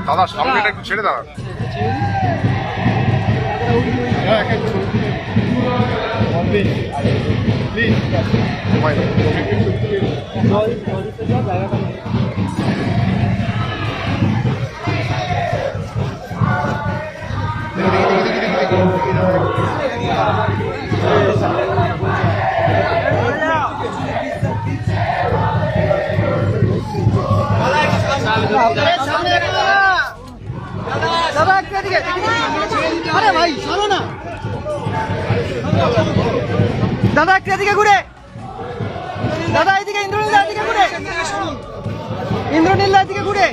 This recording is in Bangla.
দাদা সামনেটা একটু ছেড়ে দাঁড়ান। আরে ভাই শোনো না দাদা, একটা দিকে ঘুরে দাদা, এইদিকে ইন্দ্রনীল দিকে ঘুরে, ইন্দ্রনীল দিকে ঘুরে।